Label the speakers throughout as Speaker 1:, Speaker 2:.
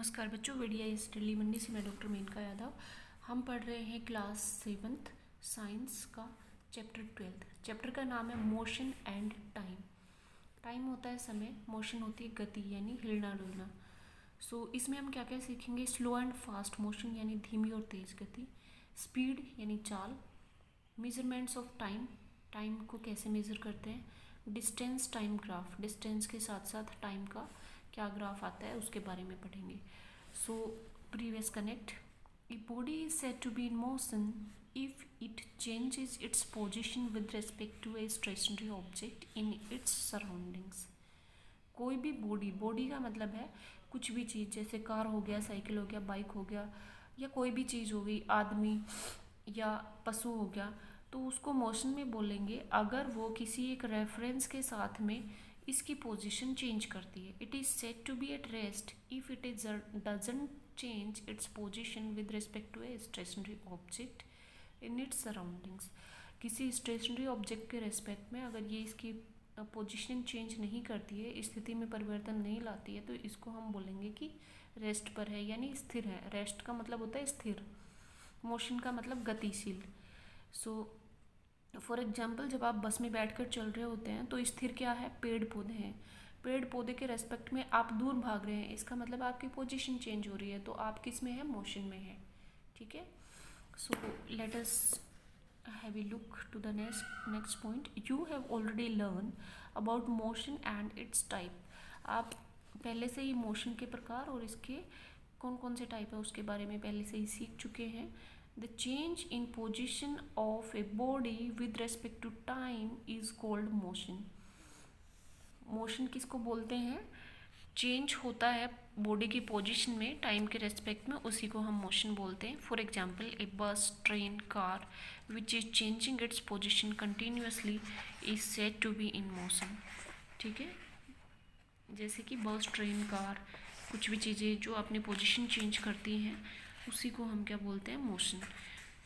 Speaker 1: नमस्कार बच्चों, वीडियो इस दिल्ली मंडी से मैं डॉक्टर मेनका यादव। हम पढ़ रहे हैं क्लास 7th साइंस का चैप्टर 12। चैप्टर का नाम है मोशन एंड टाइम। टाइम होता है समय, मोशन होती है गति यानी हिलना डुलना। इसमें हम क्या क्या सीखेंगे? स्लो एंड फास्ट मोशन यानी धीमी और तेज गति, स्पीड यानी चाल, मेजरमेंट्स ऑफ टाइम, टाइम को कैसे मेज़र करते हैं, डिस्टेंस टाइम ग्राफ, डिस्टेंस के साथ साथ टाइम का क्या ग्राफ आता है उसके बारे में पढ़ेंगे। So previous connect, a body is said to be in motion if it changes its position with respect to a stationary object in its surroundings. कोई भी बॉडी, बॉडी का मतलब है कुछ भी चीज़, जैसे कार हो गया, साइकिल हो गया, बाइक हो गया, या कोई भी चीज़ हो गई, आदमी या पशु हो गया, तो उसको मोशन में बोलेंगे अगर वो किसी एक रेफरेंस के साथ में इसकी पोजीशन चेंज करती है। It is said to be at rest if it is doesn't change its position with respect to a stationary object in its surroundings. किसी स्टेशनरी ऑब्जेक्ट के रेस्पेक्ट में अगर ये इसकी पोजीशन चेंज नहीं करती है, स्थिति में परिवर्तन नहीं लाती है, तो इसको हम बोलेंगे कि रेस्ट पर है यानी स्थिर है। रेस्ट का मतलब होता है स्थिर, मोशन का मतलब गतिशील। फॉर एग्जाम्पल, जब आप बस में बैठकर चल रहे होते हैं तो स्थिर क्या है? पेड़ पौधे हैं। पेड़ पौधे के रेस्पेक्ट में आप दूर भाग रहे हैं, इसका मतलब आपकी पोजीशन चेंज हो रही है, तो आप किस में है? मोशन में है। ठीक है। So let us have a look to the next point. You have already learn about motion and its type. आप पहले से ही मोशन के प्रकार और इसके कौन कौन से टाइप है उसके बारे में पहले से ही सीख चुके हैं। The change in position of a body with respect to time is called motion. Motion किसको बोलते हैं? चेंज होता है बॉडी की पोजीशन में टाइम के रेस्पेक्ट में, उसी को हम मोशन बोलते हैं। For example, a bus, train, car which is changing its position continuously is said to be in motion. ठीक है, जैसे कि बस, ट्रेन, कार, कुछ भी चीज़ें जो अपनी पोजीशन चेंज करती हैं उसी को हम क्या बोलते हैं? मोशन।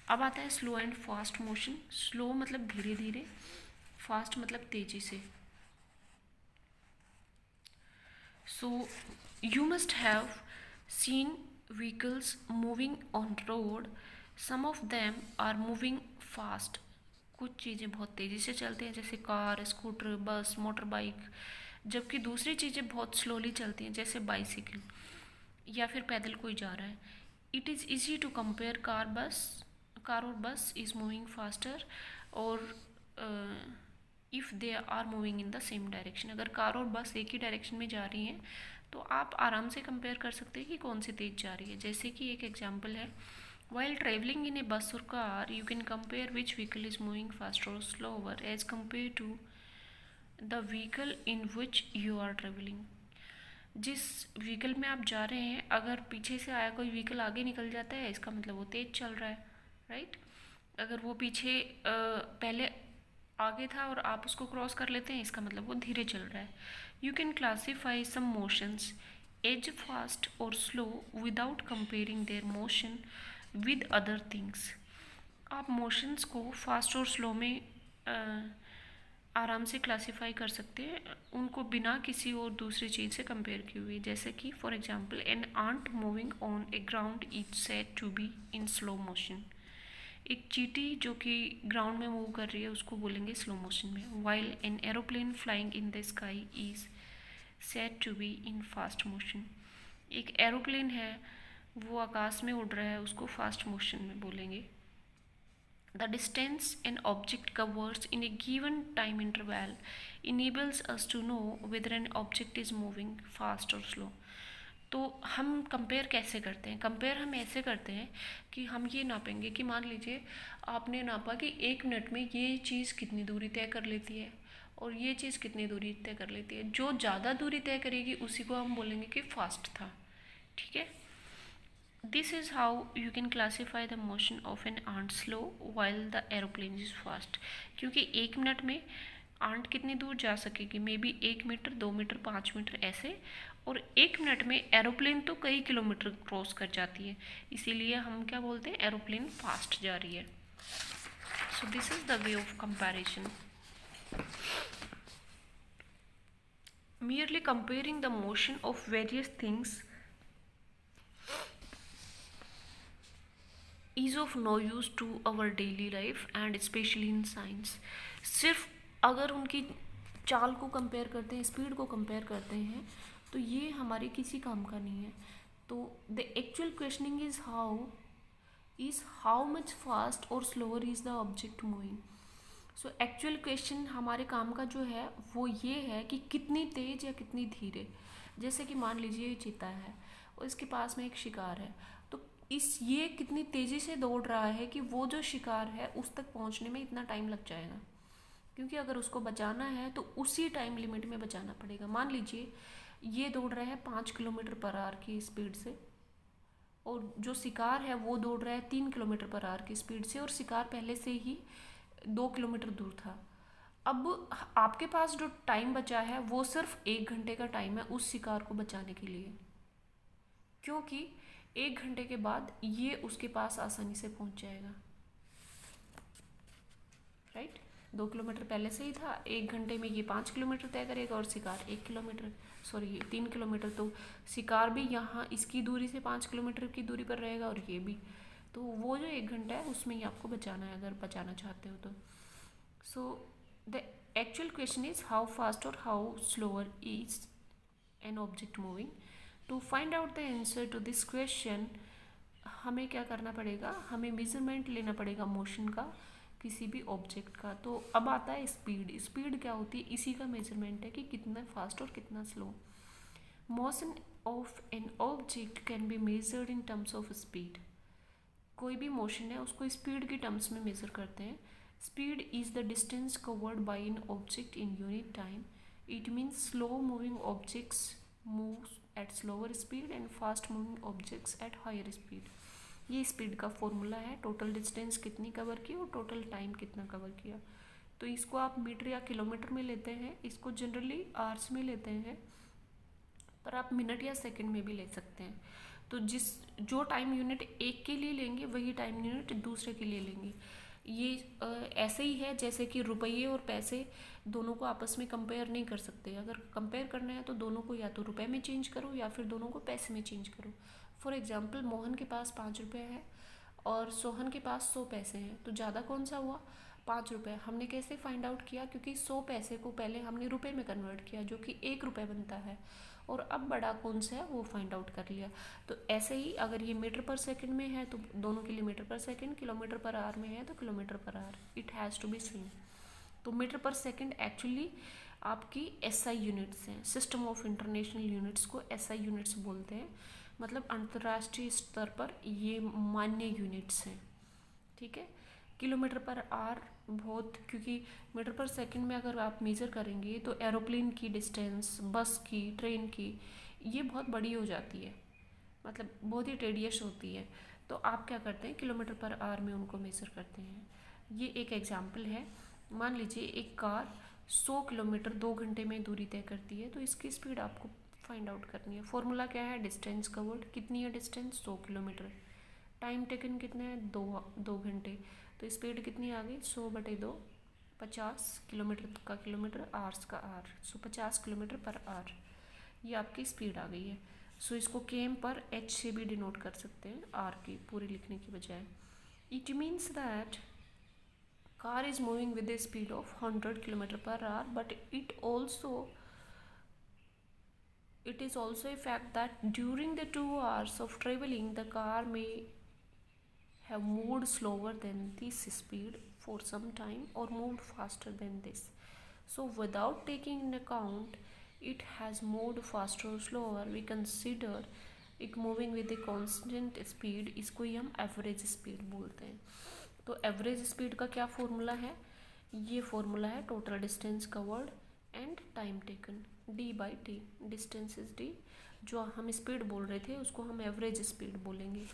Speaker 1: अब आता है slow and fast motion. Slow मतलब धीरे धीरे, फास्ट मतलब तेजी से। So you must have seen vehicles moving on road, some of them are moving fast. कुछ चीज़ें बहुत तेज़ी से चलती हैं जैसे car, scooter, bus, motor bike, जबकि दूसरी चीज़ें बहुत स्लोली चलती हैं जैसे बाइसिकल या फिर पैदल कोई जा रहा है। It is easy to compare car और बस इज़ मूविंग फास्टर और if they are moving in the same direction. अगर कार और बस एक ही डायरेक्शन में जा रही हैं तो आप आराम से कंपेयर कर सकते हैं कि कौन सी तेज जा रही है। जैसे कि एक एग्जांपल है, while traveling in a bus or car you can compare which vehicle is moving faster or slower as compared to the vehicle in which you are traveling। जिस व्हीकल में आप जा रहे हैं, अगर पीछे से आया कोई व्हीकल आगे निकल जाता है, इसका मतलब वो तेज़ चल रहा है, राइट। अगर वो पीछे पहले आगे था और आप उसको क्रॉस कर लेते हैं, इसका मतलब वो धीरे चल रहा है। You can classify some motions as fast और slow without comparing their motion with other things. आप मोशंस को फास्ट और स्लो में आराम से क्लासीफाई कर सकते हैं, उनको बिना किसी और दूसरी चीज़ से कंपेयर किए हुए। जैसे कि for example, an ant moving on a ground is said to be in slow motion. एक चींटी जो कि ग्राउंड में मूव कर रही है उसको बोलेंगे स्लो मोशन में। While an aeroplane flying in the sky is said to be in fast motion. एक एरोप्लेन है वो आकाश में उड़ रहा है, उसको फास्ट मोशन में बोलेंगे। The distance an object covers in a given time interval enables us to know whether an object is moving fast or slow। तो हम कंपेयर कैसे करते हैं? कंपेयर हम ऐसे करते हैं कि हम ये नापेंगे कि मान लीजिए आपने नापा कि 1 मिनट में ये चीज़ कितनी दूरी तय कर लेती है और ये चीज़ कितनी दूरी तय कर लेती है। जो ज़्यादा दूरी तय करेगी उसी को हम बोलेंगे कि फास्ट था। ठीक है। This is how you can classify the motion of an ant slow while the aeroplane is fast। क्योंकि 1 मिनट में आंट कितनी दूर जा सकेगी? May be 1 metre, 2 metre, 5 metre ऐसे। और 1 मिनट में एरोप्लेन तो कई किलोमीटर क्रॉस कर जाती है, इसीलिए हम क्या बोलते हैं? एरोप्लेन फास्ट जा रही है। So this is the way of comparison. Merely comparing the motion of various things ease of no use to our daily life and especially in science. सिर्फ अगर उनकी चाल को कंपेयर करते हैं, स्पीड को कंपेयर करते हैं, तो ये हमारे किसी काम का नहीं है. तो the actual questioning is how much fast और slower is the object moving. So actual question हमारे काम का जो है वो ये है कि कितनी तेज या कितनी धीरे. जैसे कि मान लीजिए ये चीता है और इसके पास में एक शिकार है, तो ये कितनी तेज़ी से दौड़ रहा है कि वो जो शिकार है उस तक पहुंचने में इतना टाइम लग जाएगा. क्योंकि अगर उसको बचाना है तो उसी टाइम लिमिट में बचाना पड़ेगा. मान लीजिए ये दौड़ रहा है 5 किलोमीटर पर आवर की स्पीड से और जो शिकार है वो दौड़ रहा है 3 किलोमीटर पर आवर की स्पीड से, और शिकार पहले से ही 2 किलोमीटर दूर था. अब आपके पास जो टाइम बचा है वो सिर्फ 1 घंटे का टाइम है उस शिकार को बचाने के लिए, क्योंकि 1 घंटे के बाद ये उसके पास आसानी से पहुंच जाएगा. राइट, 2 किलोमीटर पहले से ही था, 1 घंटे में ये 5 किलोमीटर तय करेगा और शिकार 1 किलोमीटर, सॉरी 3 किलोमीटर. तो शिकार भी यहाँ इसकी दूरी से 5 किलोमीटर की दूरी पर रहेगा और ये भी. तो वो जो 1 घंटा है उसमें ही आपको बचाना है अगर बचाना चाहते हो तो. So the actual question is how fast और how slower is an object moving. To find out the answer to this question हमें क्या करना पड़ेगा, हमें मेजरमेंट लेना पड़ेगा मोशन का, किसी भी ऑब्जेक्ट का. तो अब आता है स्पीड. स्पीड क्या होती है, इसी का मेजरमेंट है कि कितना फास्ट और कितना slow. Motion of an object can be measured in terms of speed. कोई भी मोशन है उसको स्पीड की टर्म्स में मेजर करते हैं. Speed is the distance covered by an object in unit time. It means slow moving objects move at slower speed and fast moving objects at higher speed. ये speed का formula है. Total distance कितनी cover की और total time कितना cover किया. तो इसको आप मीटर या किलोमीटर में लेते हैं, इसको जनरली आवर्स में लेते हैं, पर आप मिनट या सेकंड में भी ले सकते हैं. तो जो टाइम यूनिट एक के लिए लेंगे वही टाइम यूनिट दूसरे के लिए लेंगे. ये ऐसे ही है जैसे कि रुपये और पैसे दोनों को आपस में कंपेयर नहीं कर सकते. अगर कंपेयर करना है तो दोनों को या तो रुपए में चेंज करो या फिर दोनों को पैसे में चेंज करो. फॉर एग्जाम्पल मोहन के पास 5 रुपये है और सोहन के पास 100 पैसे हैं, तो ज़्यादा कौन सा हुआ, 5 रुपये. हमने कैसे फाइंड आउट किया, क्योंकि 100 पैसे को पहले हमने रुपए में कन्वर्ट किया जो कि 1 रुपये बनता है, और अब बड़ा कौन सा है वो फाइंड आउट कर लिया. तो ऐसे ही अगर ये मीटर पर सेकंड में है तो दोनों के लिए metre per second, kilometre per our में है तो kilometre per hour. It has to be same. तो मीटर पर सेकंड एक्चुअली आपकी एसआई यूनिट्स हैं. सिस्टम ऑफ इंटरनेशनल यूनिट्स को एसआई यूनिट्स बोलते हैं. मतलब अंतर्राष्ट्रीय स्तर पर ये मान्य यूनिट्स हैं. ठीक है. किलोमीटर पर आवर बहुत, क्योंकि मीटर पर सेकंड में अगर आप मेज़र करेंगे तो एरोप्लेन की डिस्टेंस, बस की, ट्रेन की, ये बहुत बड़ी हो जाती है, मतलब बहुत ही टेडियस होती है. तो आप क्या करते हैं, किलोमीटर पर आवर में उनको मेज़र करते हैं. ये एक एग्जाम्पल है. मान लीजिए एक कार 100 किलोमीटर 2 घंटे में दूरी तय करती है, तो इसकी स्पीड आपको फाइंड आउट करनी है. फॉर्मूला क्या है, डिस्टेंस कवर्ड. कितनी है डिस्टेंस, 100 किलोमीटर. टाइम टेकन कितना है, 2 घंटे. तो स्पीड कितनी आ गई, 100/2, 50 किलोमीटर का किलोमीटर, आवर्स का hour. So 50 kilometre per hour, ये आपकी स्पीड आ गई है. सो इसको केम पर एच से भी डिनोट कर सकते हैं, आर की पूरी लिखने की बजाय. It means that car is moving with a speed of 100 kilometre per our, but it is also a fact that during the 2 hours of traveling the car may have moved slower than this speed for some time or moved faster than this. So without taking in account it has moved faster or slower, we consider it moving with a constant speed. इसको ही हम average speed बोलते हैं. तो average speed का क्या formula है, ये formula है total distance covered and time taken, d/t. Distance is d. जो हम स्पीड बोल रहे थे उसको हम एवरेज स्पीड बोलेंगे.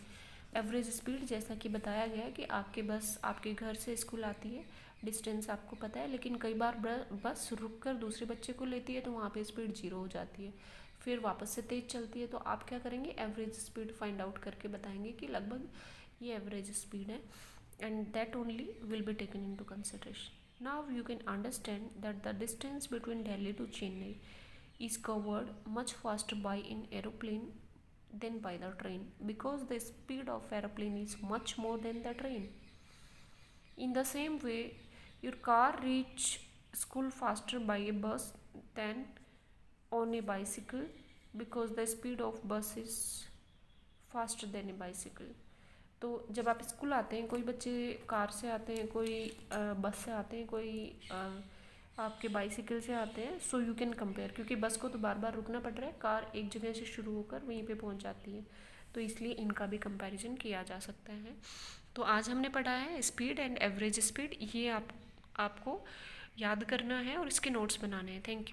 Speaker 1: एवरेज स्पीड जैसा कि बताया गया है कि आपके बस आपके घर से स्कूल आती है, डिस्टेंस आपको पता है, लेकिन कई बार बस रुक कर दूसरे बच्चे को लेती है तो वहाँ पे स्पीड 0 हो जाती है, फिर वापस से तेज़ चलती है. तो आप क्या करेंगे, एवरेज स्पीड फाइंड आउट करके बताएंगे कि लगभग ये एवरेज स्पीड है, and that only will be taken into consideration. Now you can understand that the distance between Delhi to Chennai is covered much faster by an aeroplane than by the train, because the speed of aeroplane is much more than the train. In the same way, your car reach school faster by a bus than on a bicycle, because the speed of bus is faster than a bicycle. तो जब आप school आते हैं, कोई बच्चे car से आते हैं, कोई बस से आते हैं, कोई आपके बाइसिकल से आते हैं, सो यू कैन कंपेयर, क्योंकि बस को तो बार बार रुकना पड़ रहा है, कार एक जगह से शुरू होकर वहीं पे पहुंच जाती है, तो इसलिए इनका भी कंपैरिजन किया जा सकता है। तो आज हमने पढ़ा है स्पीड एंड एवरेज स्पीड, ये आपको याद करना है और इसके नोट्स बनाने हैं। Thank you.